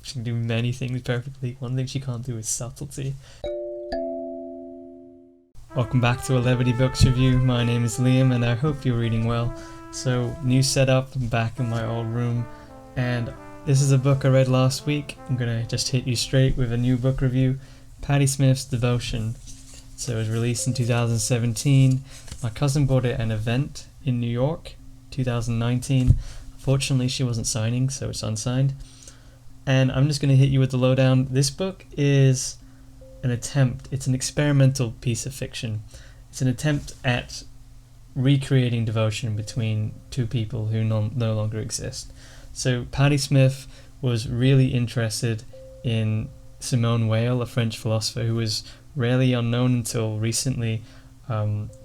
She can do many things perfectly. One thing she can't do is subtlety. Welcome back to a Levity Books review. My name is Liam and I hope you're reading well. So, new setup, I'm back in my old room, and this is a book I read last week. I'm going to just hit you straight with a new book review, Patti Smith's Devotion. So it was released in 2017. My cousin bought it at an event in New York, 2019. Unfortunately, she wasn't signing, so it's unsigned. And I'm just going to hit you with the lowdown. This book is it's an experimental piece of fiction. It's an attempt at recreating devotion between two people who no longer exist. So Patti Smith was really interested in Simone Weil, a French philosopher who was rarely unknown until recently.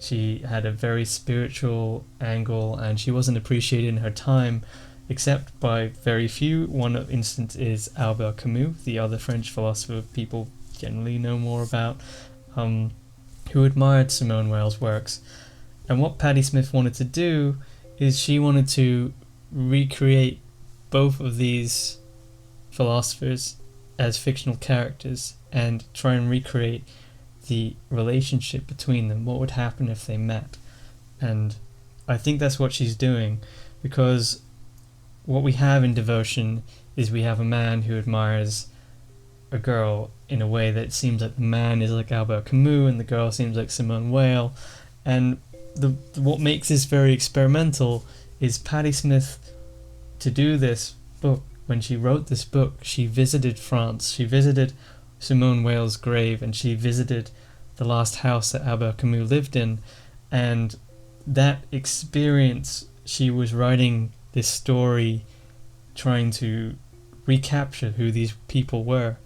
She had a very spiritual angle and she wasn't appreciated in her time except by very few. One instance is Albert Camus, the other French philosopher people generally know more about, who admired Simone Weil's works. And what Patti Smith wanted to do is she wanted to recreate both of these philosophers as fictional characters and try and recreate the relationship between them. What would happen if they met? And I think that's what she's doing, because what we have in devotion is we have a man who admires a girl in a way that seems like the man is like Albert Camus and the girl seems like Simone Weil. And what makes this very experimental is Patti Smith, to do this book, when she wrote this book, she visited France, she visited Simone Weil's grave, and she visited the last house that Albert Camus lived in. And that experience, she was writing this story trying to recapture who these people were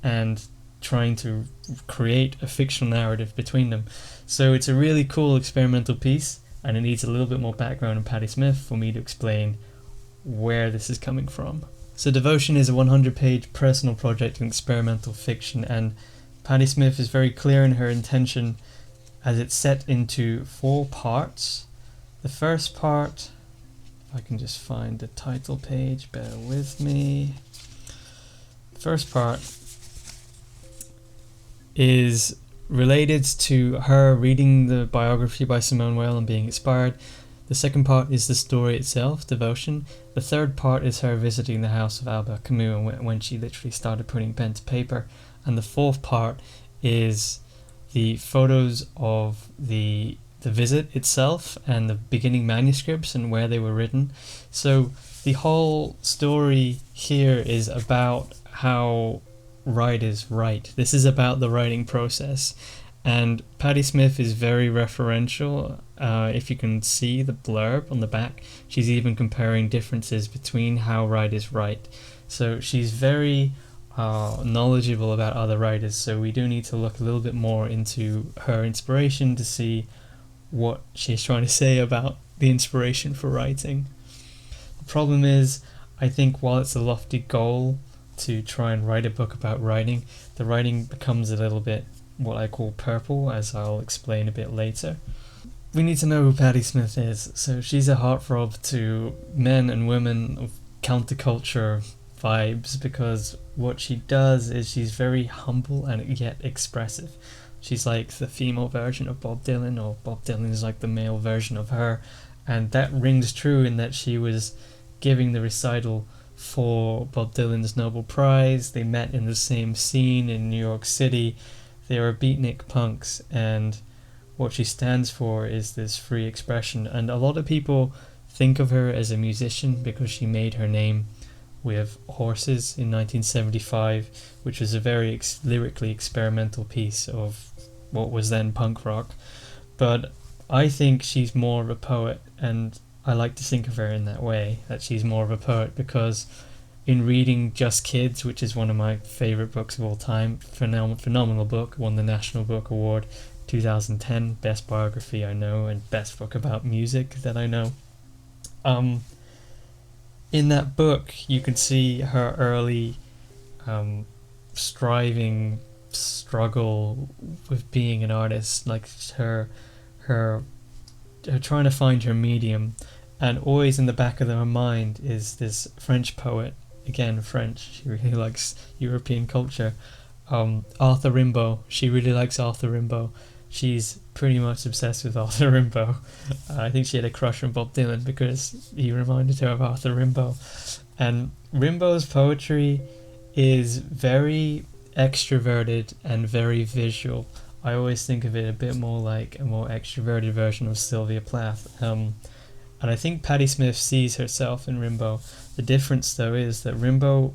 and trying to create a fictional narrative between them. So it's a really cool experimental piece, and it needs a little bit more background on Patti Smith for me to explain where this is coming from. So Devotion is a 100-page personal project in experimental fiction, and Patti Smith is very clear in her intention as it's set into 4 parts. The first part, if I can just find the title page, bear with me. The first part is related to her reading the biography by Simone Weil and being inspired. The second part is the story itself, Devotion. The third part is her visiting the house of Albert Camus and when she literally started putting pen to paper. And the fourth part is the photos of the visit itself and the beginning manuscripts and where they were written. So the whole story here is about how writers write. This is about the writing process. And Patti Smith is very referential. If you can see the blurb on the back, she's even comparing differences between how writers write. So she's very knowledgeable about other writers, so we do need to look a little bit more into her inspiration to see what she's trying to say about the inspiration for writing. The problem is, I think while it's a lofty goal to try and write a book about writing, the writing becomes a little bit what I call purple, as I'll explain a bit later. We need to know who Patti Smith is. So she's a heartthrob to men and women of counterculture vibes, because what she does is she's very humble and yet expressive. She's like the female version of Bob Dylan, or Bob Dylan is like the male version of her, and that rings true in that she was giving the recital for Bob Dylan's Nobel Prize. They met in the same scene in New York City. They are beatnik punks, and what she stands for is this free expression. And a lot of people think of her as a musician because she made her name with Horses in 1975, which was a very lyrically experimental piece of what was then punk rock. But I think she's more of a poet, and I like to think of her in that way, that she's more of a poet, because in reading Just Kids, which is one of my favourite books of all time, phenomenal book, won the National Book Award 2010, best biography I know and best book about music that I know. In that book you can see her early struggle with being an artist, like her trying to find her medium, and always in the back of her mind is this French poet again, French. She really likes European culture. Arthur Rimbaud. She really likes Arthur Rimbaud. She's pretty much obsessed with Arthur Rimbaud. I think she had a crush on Bob Dylan because he reminded her of Arthur Rimbaud. And Rimbaud's poetry is very extroverted and very visual. I always think of it a bit more like a more extroverted version of Sylvia Plath. And I think Patti Smith sees herself in Rimbaud. The difference, though, is that Rimbaud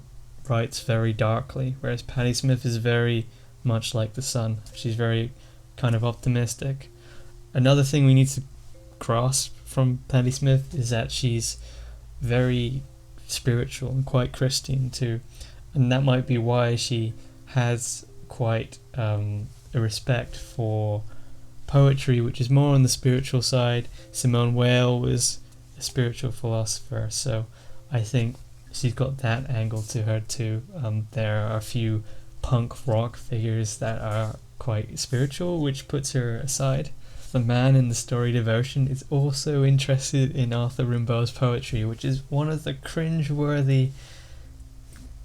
writes very darkly, whereas Patti Smith is very much like the sun. She's very kind of optimistic. Another thing we need to grasp from Patti Smith is that she's very spiritual and quite Christian too, and that might be why she has quite a respect for poetry, which is more on the spiritual side. Simone Weil was a spiritual philosopher, so I think she's got that angle to her too. There are a few punk rock figures that are quite spiritual, which puts her aside. The man in the story Devotion is also interested in Arthur Rimbaud's poetry, which is one of the cringe-worthy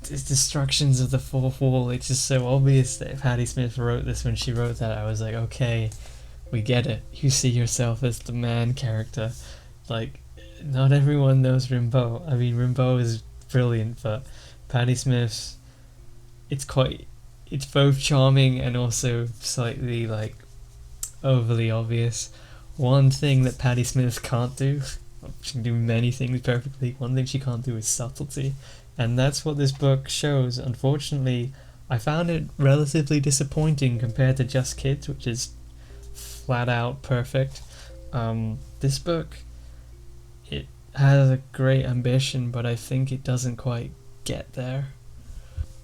destructions of the fourth wall. It's just so obvious that Patti Smith wrote this. When she wrote that, I was like, okay, we get it. You see yourself as the man character. Like, not everyone knows Rimbaud. I mean, Rimbaud is brilliant, but Patti Smith's, it's both charming and also slightly, like, overly obvious. One thing that Patti Smith can't do, she can do many things perfectly, one thing she can't do is subtlety, and that's what this book shows. Unfortunately, I found it relatively disappointing compared to Just Kids, which is flat out perfect. This book, it has a great ambition, but I think it doesn't quite get there.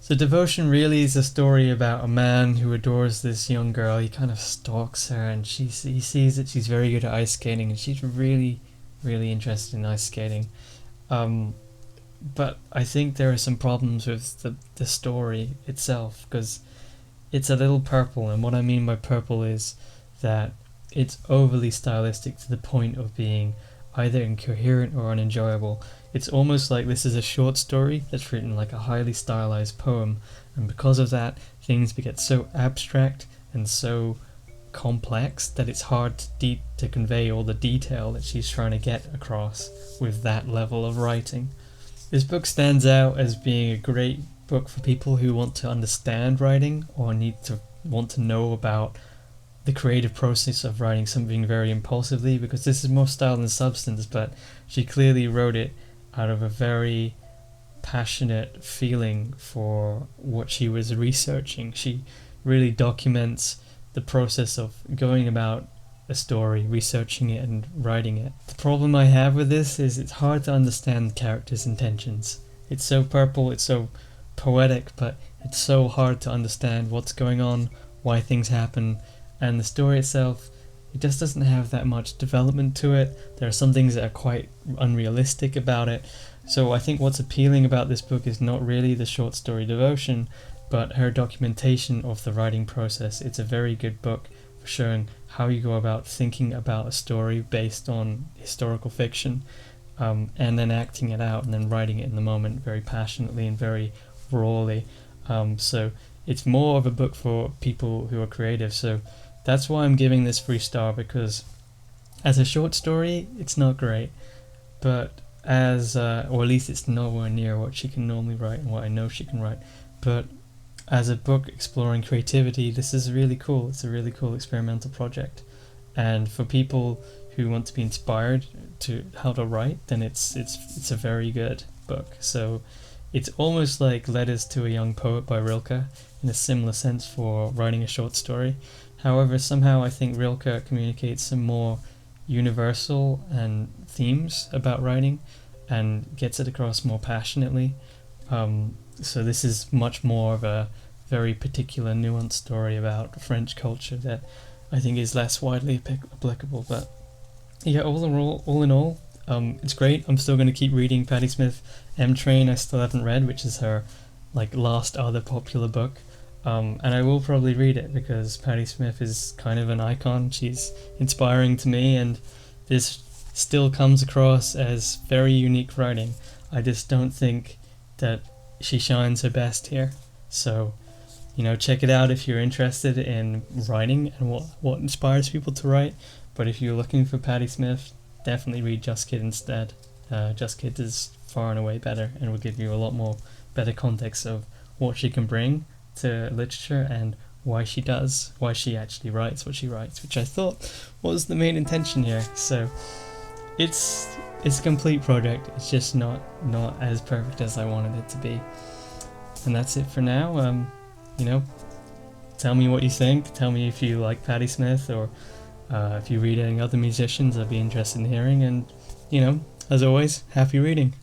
So Devotion really is a story about a man who adores this young girl. He kind of stalks her, and he sees that she's very good at ice skating, and she's really, really interested in ice skating. But I think there are some problems with the story itself, because it's a little purple, and what I mean by purple is that it's overly stylistic to the point of being either incoherent or unenjoyable. It's almost like this is a short story that's written like a highly stylized poem, and because of that, things get so abstract and so complex that it's hard to convey all the detail that she's trying to get across with that level of writing. This book stands out as being a great book for people who want to understand writing or want to know about the creative process of writing something very impulsively, because this is more style than substance, but she clearly wrote it out of a very passionate feeling for what she was researching. She really documents the process of going about a story, researching it and writing it. The problem I have with this is it's hard to understand the characters' intentions. It's so purple, it's so poetic, but it's so hard to understand what's going on, why things happen, and the story itself, it just doesn't have that much development to it. There are some things that are quite unrealistic about it. So I think what's appealing about this book is not really the short story Devotion, but her documentation of the writing process. It's a very good book for showing how you go about thinking about a story based on historical fiction, and then acting it out and then writing it in the moment very passionately and very rawly. So it's more of a book for people who are creative. So that's why I'm giving this 3-star, because as a short story, it's not great, but as, or at least it's nowhere near what she can normally write and what I know she can write, but as a book exploring creativity, this is really cool. It's a really cool experimental project, and for people who want to be inspired to how to write, then it's a very good book. So it's almost like Letters to a Young Poet by Rilke, in a similar sense for writing a short story. However, somehow I think Rilke communicates some more universal and themes about writing and gets it across more passionately. So this is much more of a very particular nuanced story about French culture that I think is less widely applicable. But yeah, all in all, it's great. I'm still going to keep reading Patti Smith. M Train I still haven't read, which is her like last other popular book. And I will probably read it because Patti Smith is kind of an icon. She's inspiring to me, and this still comes across as very unique writing. I just don't think that she shines her best here. So, check it out if you're interested in writing and what inspires people to write. But if you're looking for Patti Smith, definitely read Just Kid instead. Just Kid is far and away better and will give you a lot more better context of what she can bring to literature and why she actually writes what she writes, which I thought was the main intention here. So it's a complete project. It's just not as perfect as I wanted it to be. And that's it for now. Tell me what you think. Tell me if you like Patti Smith, or if you read any other musicians. I'd be interested in hearing. And as always, happy reading.